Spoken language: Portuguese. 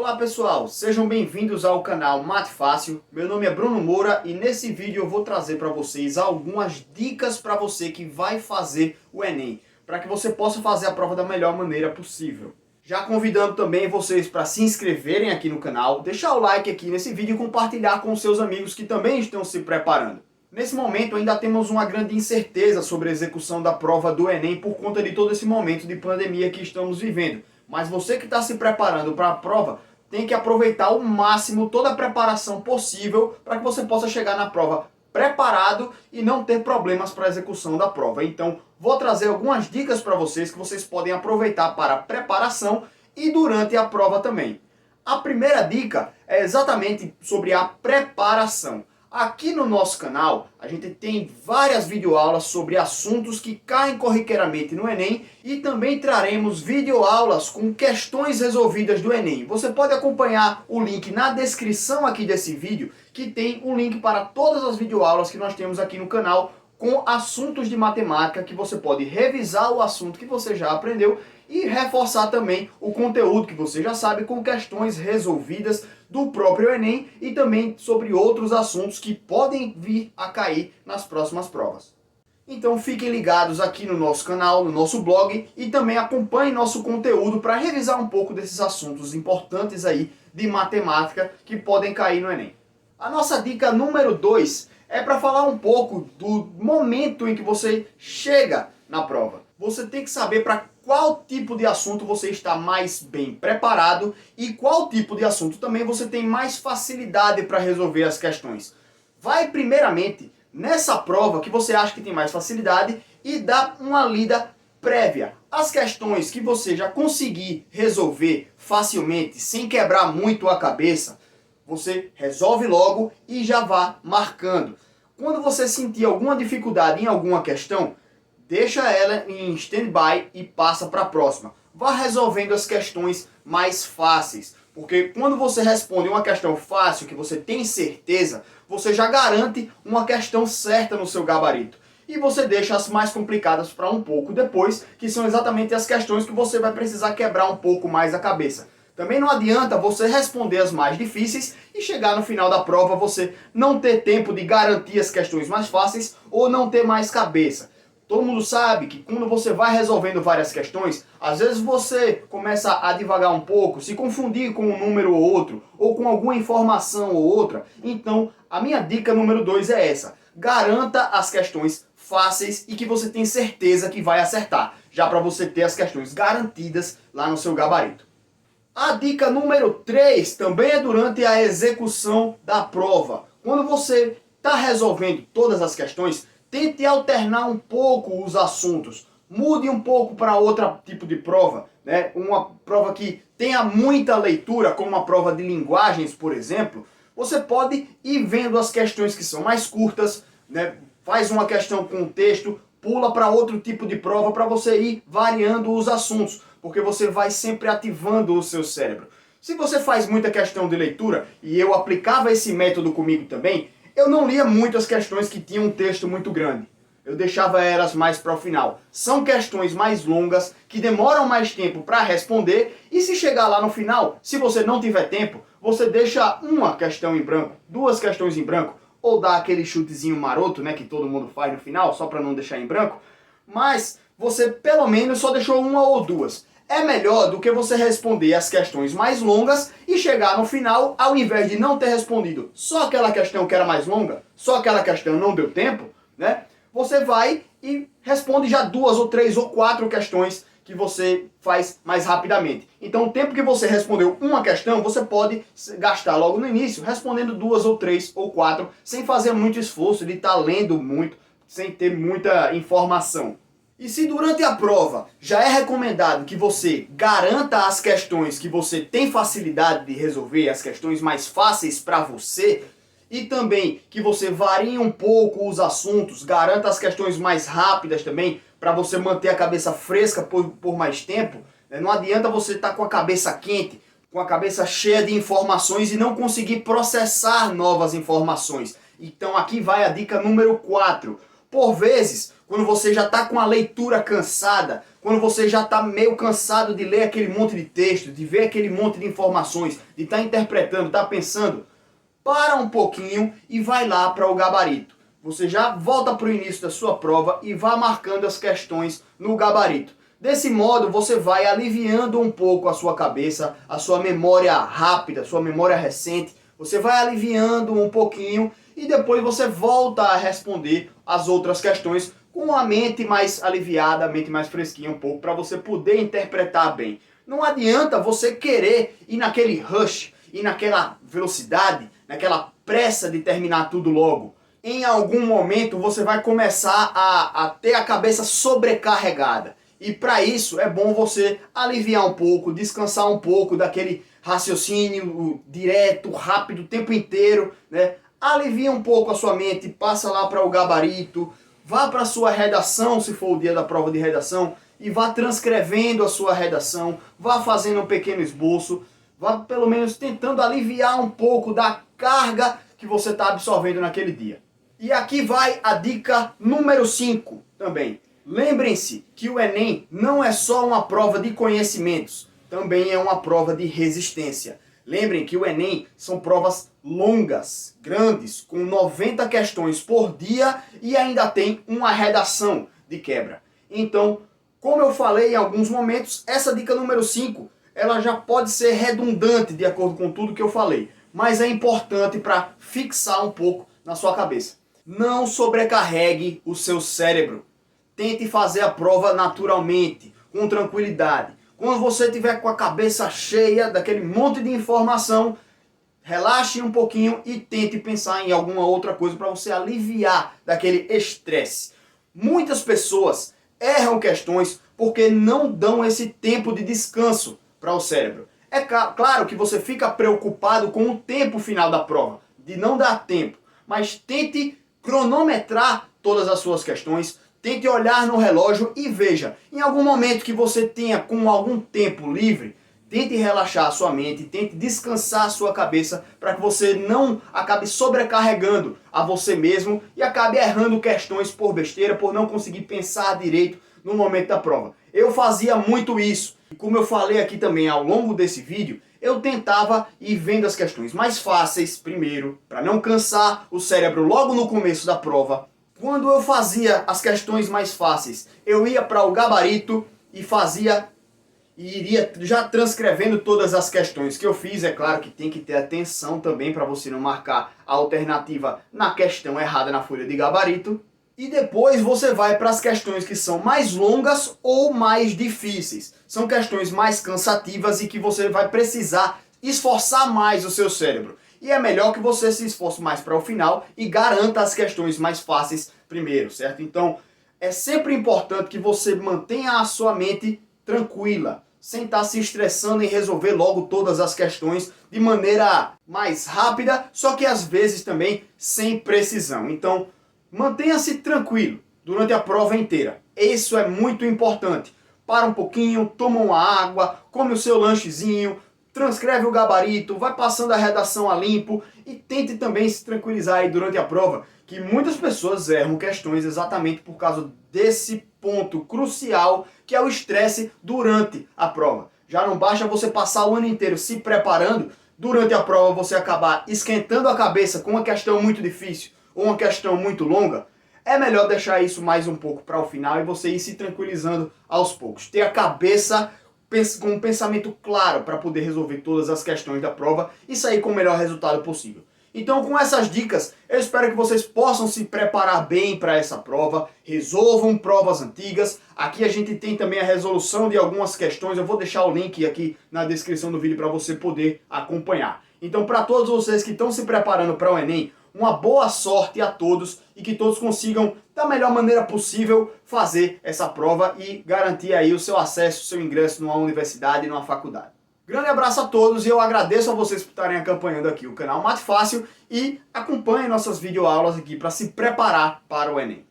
Olá pessoal, sejam bem-vindos ao canal Mate Fácil. Meu nome é Bruno Moura e nesse vídeo eu vou trazer para vocês algumas dicas para você que vai fazer o Enem, para que você possa fazer a prova da melhor maneira possível. Já convidando também vocês para se inscreverem aqui no canal, deixar o like aqui nesse vídeo e compartilhar com seus amigos que também estão se preparando. Nesse momento ainda temos uma grande incerteza sobre a execução da prova do Enem por conta de todo esse momento de pandemia que estamos vivendo. Mas você que está se preparando para a prova tem que aproveitar ao máximo toda a preparação possível para que você possa chegar na prova preparado e não ter problemas para a execução da prova. Então, vou trazer algumas dicas para vocês que vocês podem aproveitar para a preparação e durante a prova também. A primeira dica é exatamente sobre a preparação. Aqui no nosso canal, a gente tem várias videoaulas sobre assuntos que caem corriqueiramente no Enem e também traremos videoaulas com questões resolvidas do Enem. Você pode acompanhar o link na descrição aqui desse vídeo, que tem um link para todas as videoaulas que nós temos aqui no canal com assuntos de matemática que você pode revisar o assunto que você já aprendeu e reforçar também o conteúdo que você já sabe com questões resolvidas do próprio Enem e também sobre outros assuntos que podem vir a cair nas próximas provas. Então fiquem ligados aqui no nosso canal, no nosso blog e também acompanhem nosso conteúdo para revisar um pouco desses assuntos importantes aí de matemática que podem cair no Enem. A nossa dica número 2 é para falar um pouco do momento em que você chega na prova. Você tem que saber para qual tipo de assunto você está mais bem preparado e qual tipo de assunto também você tem mais facilidade para resolver as questões. Vai primeiramente nessa prova que você acha que tem mais facilidade e dá uma lida prévia. As questões que você já conseguir resolver facilmente, sem quebrar muito a cabeça, você resolve logo e já vá marcando. Quando você sentir alguma dificuldade em alguma questão, deixa ela em stand-by e passa para a próxima. Vá resolvendo as questões mais fáceis. Porque quando você responde uma questão fácil, que você tem certeza, você já garante uma questão certa no seu gabarito. E você deixa as mais complicadas para um pouco depois, que são exatamente as questões que você vai precisar quebrar um pouco mais a cabeça. Também não adianta você responder as mais difíceis e chegar no final da prova você não ter tempo de garantir as questões mais fáceis ou não ter mais cabeça. Todo mundo sabe que quando você vai resolvendo várias questões, às vezes você começa a divagar um pouco, se confundir com um número ou outro, ou com alguma informação ou outra. Então, a minha dica número 2 é essa. Garanta as questões fáceis e que você tem certeza que vai acertar, já para você ter as questões garantidas lá no seu gabarito. A dica número 3 também é durante a execução da prova. Quando você está resolvendo todas as questões, tente alternar um pouco os assuntos. Mude um pouco para outro tipo de prova, né? Uma prova que tenha muita leitura, como uma prova de linguagens, por exemplo. Você pode ir vendo as questões que são mais curtas, né? Faz uma questão com texto, pula para outro tipo de prova para você ir variando os assuntos, porque você vai sempre ativando o seu cérebro. Se você faz muita questão de leitura, e eu aplicava esse método comigo também, eu não lia muito as questões que tinham um texto muito grande. Eu deixava elas mais para o final. São questões mais longas, que demoram mais tempo para responder, e se chegar lá no final, se você não tiver tempo, você deixa uma questão em branco, duas questões em branco, ou dá aquele chutezinho maroto, né, que todo mundo faz no final, só para não deixar em branco, mas você pelo menos só deixou uma ou duas. É melhor do que você responder as questões mais longas e chegar no final, ao invés de não ter respondido só aquela questão que era mais longa, só aquela questão não deu tempo, né? Você vai e responde já 2 ou 3 ou 4 questões que você faz mais rapidamente. Então o tempo que você respondeu uma questão, você pode gastar logo no início, respondendo 2 ou 3 ou 4, sem fazer muito esforço de estar lendo muito, sem ter muita informação. E se durante a prova já é recomendado que você garanta as questões que você tem facilidade de resolver, as questões mais fáceis para você, e também que você varie um pouco os assuntos, garanta as questões mais rápidas também, para você manter a cabeça fresca por mais tempo, né? Não adianta você estar com a cabeça quente, com a cabeça cheia de informações e não conseguir processar novas informações. Então aqui vai a dica número 4. Por vezes, quando você já está com a leitura cansada, quando você já está meio cansado de ler aquele monte de texto, de ver aquele monte de informações, de estar interpretando, estar pensando, para um pouquinho e vai lá para o gabarito. Você já volta para o início da sua prova e vai marcando as questões no gabarito. Desse modo, você vai aliviando um pouco a sua cabeça, a sua memória rápida, a sua memória recente. Você vai aliviando um pouquinho e depois você volta a responder as outras questões com a mente mais aliviada, a mente mais fresquinha um pouco, para você poder interpretar bem. Não adianta você querer ir naquele rush, ir naquela velocidade, naquela pressa de terminar tudo logo. Em algum momento você vai começar a ter a cabeça sobrecarregada. E para isso é bom você aliviar um pouco, descansar um pouco daquele raciocínio direto, rápido, o tempo inteiro, né? Alivia um pouco a sua mente, passa lá para o gabarito, vá para a sua redação, se for o dia da prova de redação, e vá transcrevendo a sua redação, vá fazendo um pequeno esboço, vá pelo menos tentando aliviar um pouco da carga que você está absorvendo naquele dia. E aqui vai a dica número 5 também. Lembrem-se que o Enem não é só uma prova de conhecimentos, também é uma prova de resistência. Lembrem que o Enem são provas longas, grandes, com 90 questões por dia e ainda tem uma redação de quebra. Então, como eu falei em alguns momentos, essa dica número 5, ela já pode ser redundante de acordo com tudo que eu falei, mas é importante para fixar um pouco na sua cabeça. Não sobrecarregue o seu cérebro. Tente fazer a prova naturalmente, com tranquilidade. Quando você estiver com a cabeça cheia daquele monte de informação, relaxe um pouquinho e tente pensar em alguma outra coisa para você aliviar daquele estresse. Muitas pessoas erram questões porque não dão esse tempo de descanso para o cérebro. É claro que você fica preocupado com o tempo final da prova, de não dar tempo, mas tente cronometrar todas as suas questões, tente olhar no relógio e veja, em algum momento que você tenha com algum tempo livre, tente relaxar a sua mente, tente descansar a sua cabeça para que você não acabe sobrecarregando a você mesmo e acabe errando questões por besteira, por não conseguir pensar direito no momento da prova. Eu fazia muito isso. E como eu falei aqui também ao longo desse vídeo, eu tentava ir vendo as questões mais fáceis primeiro, para não cansar o cérebro logo no começo da prova. Quando eu fazia as questões mais fáceis, eu ia para o gabarito e iria já transcrevendo todas as questões que eu fiz. É claro que tem que ter atenção também para você não marcar a alternativa na questão errada na folha de gabarito. E depois você vai para as questões que são mais longas ou mais difíceis. São questões mais cansativas e que você vai precisar esforçar mais o seu cérebro. E é melhor que você se esforce mais para o final e garanta as questões mais fáceis primeiro, certo? Então, é sempre importante que você mantenha a sua mente tranquila, sem estar se estressando em resolver logo todas as questões de maneira mais rápida, só que às vezes também sem precisão. Então, mantenha-se tranquilo durante a prova inteira. Isso é muito importante. Para um pouquinho, toma uma água, come o seu lanchezinho, transcreve o gabarito, vai passando a redação a limpo e tente também se tranquilizar aí durante a prova, que muitas pessoas erram questões exatamente por causa desse ponto crucial que é o estresse durante a prova. Já não basta você passar o ano inteiro se preparando, durante a prova você acabar esquentando a cabeça com uma questão muito difícil ou uma questão muito longa. É melhor deixar isso mais um pouco para o final e você ir se tranquilizando aos poucos. Ter a cabeça com um pensamento claro para poder resolver todas as questões da prova e sair com o melhor resultado possível. Então, com essas dicas, eu espero que vocês possam se preparar bem para essa prova, resolvam provas antigas. Aqui a gente tem também a resolução de algumas questões, eu vou deixar o link aqui na descrição do vídeo para você poder acompanhar. Então, para todos vocês que estão se preparando para o Enem, uma boa sorte a todos e que todos consigam, da melhor maneira possível, fazer essa prova e garantir aí o seu acesso, o seu ingresso numa universidade, numa faculdade. Grande abraço a todos e eu agradeço a vocês por estarem acompanhando aqui o canal Mate Fácil e acompanhem nossas videoaulas aqui para se preparar para o Enem.